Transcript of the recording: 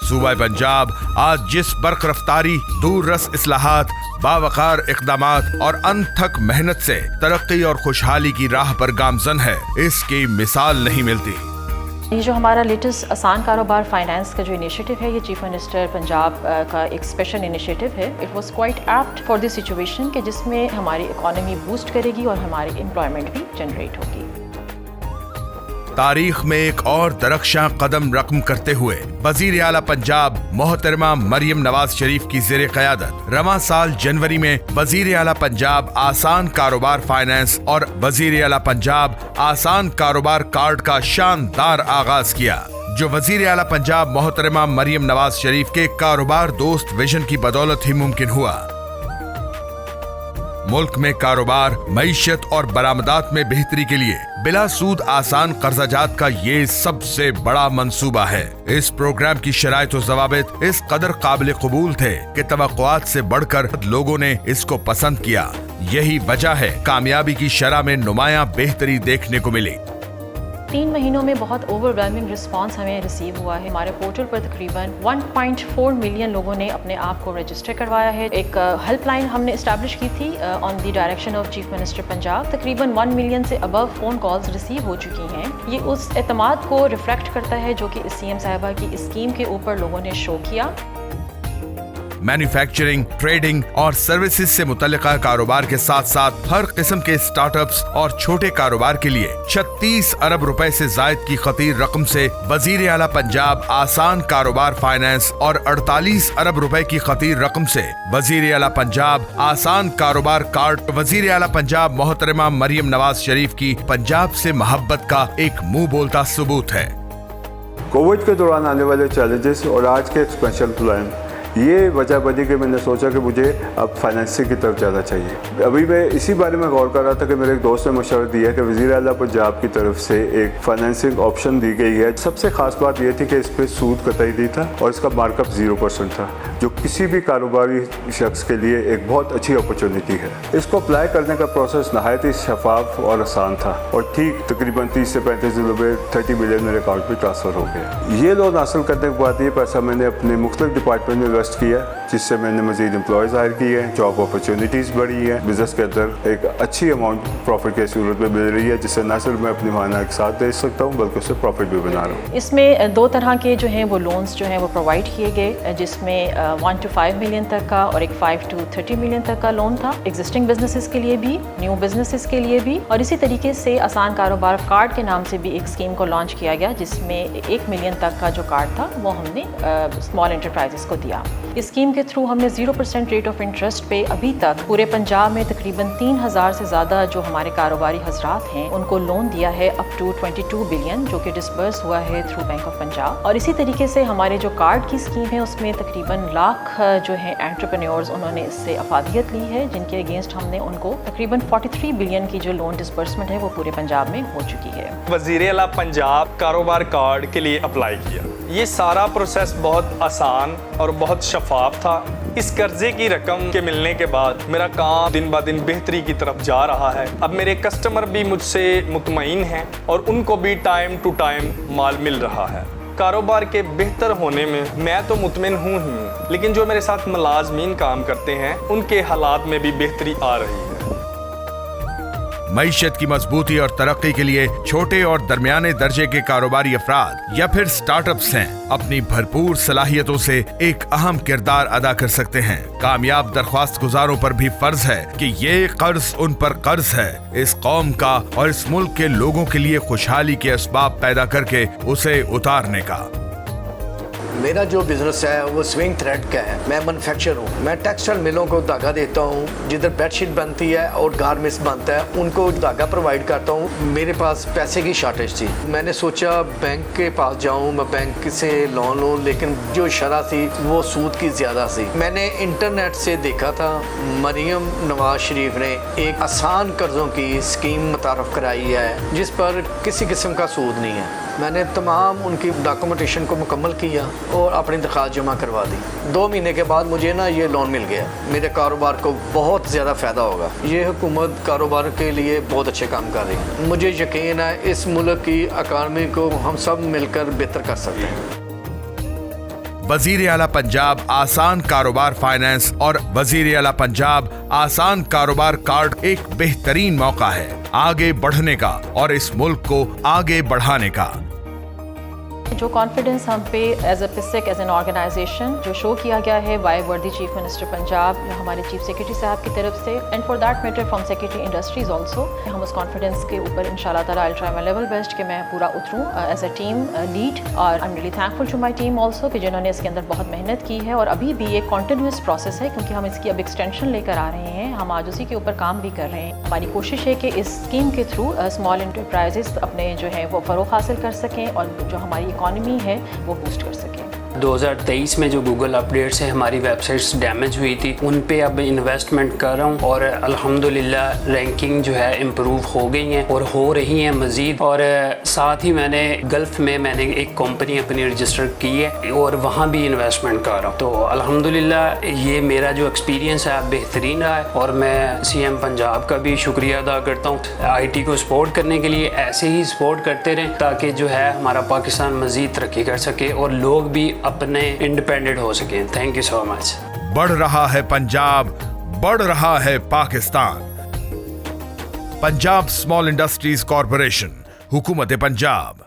सूबा पंजाब आज जिस बर्क रफ्तारी, दूर रस इस्लाहात, बावकार इक़दामात और अनथक मेहनत से तरक्की और खुशहाली की राह पर गामजन है, इसकी मिसाल नहीं मिलती। ये जो हमारा लेटेस्ट आसान कारोबार फाइनेंस का जो इनिशिएटिव है, ये चीफ मिनिस्टर पंजाब का एक स्पेशल इनिशिएटिव है। It was quite apt for this situation कि जिसमें हमारी इकोनॉमी बूस्ट करेगी और हमारी एम्प्लॉयमेंट भी जनरेट होगी। तारीख में एक और दरख्शां कदम रकम करते हुए वजीर आला पंजाब मोहतरमा मरियम नवाज शरीफ की ज़ेरे क़यादत रवां साल जनवरी में वजीर आला पंजाब आसान कारोबार फाइनेंस और वजीर आला पंजाब आसान कारोबार कार्ड का शानदार आगाज किया, जो वजीर आला पंजाब मोहतरमा मरियम नवाज शरीफ के कारोबार दोस्त विजन की बदौलत ही मुमकिन हुआ। मुल्क में कारोबार, मईशत और बरामदात में बेहतरी के लिए बिला सूद आसान कर्जाजात का ये सबसे बड़ा मंसूबा है। इस प्रोग्राम की शराइत और ज़वाबित इस कदर काबिल कबूल थे कि तवक्कुआत से बढ़कर लोगों ने इसको पसंद किया। यही वजह है कामयाबी की शरह में नुमायां बेहतरी देखने को मिली। 3 महीनों में बहुत ओवरवेलमिंग रिस्पांस हमें रिसीव हुआ है। हमारे पोर्टल पर तकरीबन 1.4 मिलियन लोगों ने अपने आप को रजिस्टर करवाया है। एक हेल्पलाइन हमने इस्टेब्लिश की थी on the direction of chief minister Punjab. तकरीबन 1 मिलियन से अबव फ़ोन कॉल्स रिसीव हो चुकी हैं। ये उस एतमाद को रिफ्लेक्ट करता है जो कि सीएम साहिबा की इस स्कीम के ऊपर लोगों ने शो किया। मैन्युफैक्चरिंग, ट्रेडिंग और सर्विसेज से मुतल्लिका कारोबार के साथ साथ हर किस्म के स्टार्टअप्स और छोटे कारोबार के लिए 36 अरब रुपए से जायद की खतीर रकम से वजीर आला पंजाब आसान कारोबार फाइनेंस और 48 अरब रुपए की खतीर रकम से वजीर आला पंजाब आसान कारोबार कार्ड वजीर आला पंजाब मोहतरमा मरियम नवाज शरीफ की पंजाब से मोहब्बत का एक मुंह बोलता सबूत है। कोविड के दौरान आने वाले चैलेंजेस और आज के एक्सपेंशन प्लान, ये वजह बनी कि मैंने सोचा कि मुझे अब फाइनेंसिंग की तरफ जाना चाहिए। अभी मैं इसी बारे में गौर कर रहा था कि मेरे एक दोस्त ने मशवरा दिया कि वज़ीर आला पंजाब की तरफ से एक फाइनेंसिंग ऑप्शन दी गई है। सबसे खास बात यह थी कि इस पर सूद कतई नहीं था और इसका मार्कअप 0% था, जो किसी भी कारोबारी शख्स के लिए एक बहुत अच्छी अपॉर्चुनिटी है। इसको अप्लाई करने का प्रोसेस नहायत ही शफाफ और आसान था और ठीक तकरीबन 30 से 35 दिनों में 30 मिलियन मेरे अकाउंट में ट्रांसफ़र हो गया। ये लोन हासिल करने के बाद ये पैसा मैंने अपने मुख्तलिफ डिपार्टमेंट में किया, जिससे मैंने मज़ीद एम्प्लॉयज़ हायर किए हैं, जॉब अपॉर्चुनिटीज़ बढ़ी है, बिजनेस के अंदर एक अच्छी अमाउंट प्रॉफिट की सूरत में मिल रही है, जिससे न सिर्फ मैं अपनी माना के साथ दे सकता हूँ बल्कि उससे प्रॉफिट भी बना रहा हूँ। इसमें 2 तरह के जो हैं वो लोन्स जो हैं वो प्रोवाइड किए गए, जिसमें 1 to 5 मिलियन तक का और एक 5 to 30 मिलियन तक का लोन था, एग्जिस्टिंग बिजनेसेस के लिए भी, न्यू बिजनेसेस के लिए भी। और इसी तरीके से आसान कारोबार कार्ड के नाम से भी एक स्कीम को लॉन्च किया गया, जिसमें 1 मिलियन तक का जो कार्ड था वो हमने स्मॉल एंटरप्राइजेस को दिया। इस स्कीम के थ्रू हमने 0% रेट ऑफ इंटरेस्ट पे अभी तक पूरे पंजाब में तकरीबन 3000 से ज़्यादा जो हमारे कारोबारी हजरात हैं उनको लोन दिया है अप टू 22 बिलियन, जो कि डिसबर्स हुआ है थ्रू बैंक ऑफ पंजाब। और इसी तरीके से हमारे जो कार्ड की स्कीम है उसमें तकरीबन लाख जो है एंटरप्रेन्योर्स उन्होंने इससे अफादियत ली है, जिनके अगेंस्ट हमने उनको तकरीबन 43 बिलियन की जो लोन डिसबर्समेंट है वो पूरे पंजाब में हो चुकी है। वज़ीर आला पंजाब कारोबार कार्ड के लिए अप्लाई किया। ये सारा प्रोसेस बहुत आसान और बहुत शफाफ था। इस कर्जे की रकम के मिलने के बाद मेरा काम दिन ब दिन बेहतरी की तरफ जा रहा है। अब मेरे कस्टमर भी मुझसे मुतमईन हैं और उनको भी टाइम टू टाइम माल मिल रहा है। कारोबार के बेहतर होने में मैं तो मुतमिन हूँ ही, लेकिन जो मेरे साथ मुलाजमीन काम करते हैं उनके हालात में भी बेहतरी आ रही है। मईशत की मजबूती और तरक्की के लिए छोटे और दरमियाने दर्जे के कारोबारी अफराद या फिर स्टार्टअप्स हैं अपनी भरपूर सलाहियतों से एक अहम किरदार अदा कर सकते हैं। कामयाब दरख्वास्त गुजारों पर भी फर्ज है कि ये कर्ज उन पर कर्ज है, इस कौम का और इस मुल्क के लोगों के लिए खुशहाली के असबाब पैदा करके उसे उतारने का। मेरा जो बिज़नेस है वो स्विंग थ्रेड का है। मैं मैन्युफैक्चर हूँ। मैं टेक्सटाइल मिलों को धागा देता हूँ, जिधर बेडशीट बनती है और गारमेंट्स बनता है उनको धागा प्रोवाइड करता हूँ। मेरे पास पैसे की शॉर्टेज थी, मैंने सोचा बैंक के पास जाऊँ, मैं बैंक से लोन लूँ, लेकिन जो शरह थी वो सूद की ज़्यादा थी। मैंने इंटरनेट से देखा था मरियम नवाज शरीफ ने एक आसान कर्ज़ों की स्कीम मुतारफ़ कराई है जिस पर किसी किस्म का सूद नहीं है। मैंने तमाम उनकी डॉक्यूमेंटेशन को मुकम्मल किया और अपनी दरख्वास्त जमा करवा दी। 2 महीने के बाद मुझे ये लोन मिल गया। मेरे कारोबार को बहुत ज़्यादा फ़ायदा होगा। ये हुकूमत कारोबार के लिए बहुत अच्छे काम कर रही है। मुझे यकीन है इस मुल्क की इकानमी को हम सब मिलकर बेहतर कर सकते हैं। वजीर आला पंजाब आसान कारोबार फाइनेंस और वजीर आला पंजाब आसान कारोबार कार्ड एक बेहतरीन मौका है आगे बढ़ने का और इस मुल्क को आगे बढ़ाने का। जो कॉन्फिडेंस हम पे एज अ पिसिक एज एन ऑर्गेनाइजेशन जो शो किया गया है बाय वर्दी चीफ मिनिस्टर पंजाब या हमारे चीफ सेक्रेटरी साहब की तरफ से and for that matter from secretary industries also, हम उस कॉन्फिडेंस के ऊपर इंशाल्लाह ताला I will try my level best कि मैं पूरा उतरूँ एज अ टीम लीड। और I am really thankful to my team also कि जिन्होंने इसके अंदर बहुत मेहनत की है और अभी भी एक कॉन्टिन्यूस प्रोसेस है क्योंकि हम इसकी अब एक्सटेंशन लेकर आ रहे हैं, हम आज उसी के ऊपर काम भी कर रहे हैं। हमारी कोशिश है कि इस स्कीम के थ्रू स्मॉल इंटरप्राइजेस अपने जो है वो फ़रोग़ हासिल कर सकें और जो हमारी इकॉनमी है वो बूस्ट कर सकें। 2023 में जो गूगल अपडेट से हमारी वेबसाइट्स डैमेज हुई थी उन पे अब इन्वेस्टमेंट कर रहा हूँ और अल्हम्दुलिल्लाह रैंकिंग जो है इम्प्रूव हो गई हैं और हो रही हैं मज़ीद। और साथ ही मैंने गल्फ़ में मैंने एक कंपनी अपनी रजिस्टर की है और वहाँ भी इन्वेस्टमेंट कर रहा हूँ। तो अल्हम्दुलिल्लाह ये मेरा जो एक्सपीरियंस है बेहतरीन रहा है और मैं CM पंजाब का भी शुक्रिया अदा करता हूँ। IT को सपोर्ट करने के लिए ऐसे ही सपोर्ट करते रहें ताकि जो है हमारा पाकिस्तान मज़ीद तरक्की कर सके और लोग भी अपने इंडिपेंडेंट हो सके। Thank you so much. बढ़ रहा है पंजाब, बढ़ रहा है Pakistan. Punjab small industries corporation, हुकूमत पंजाब।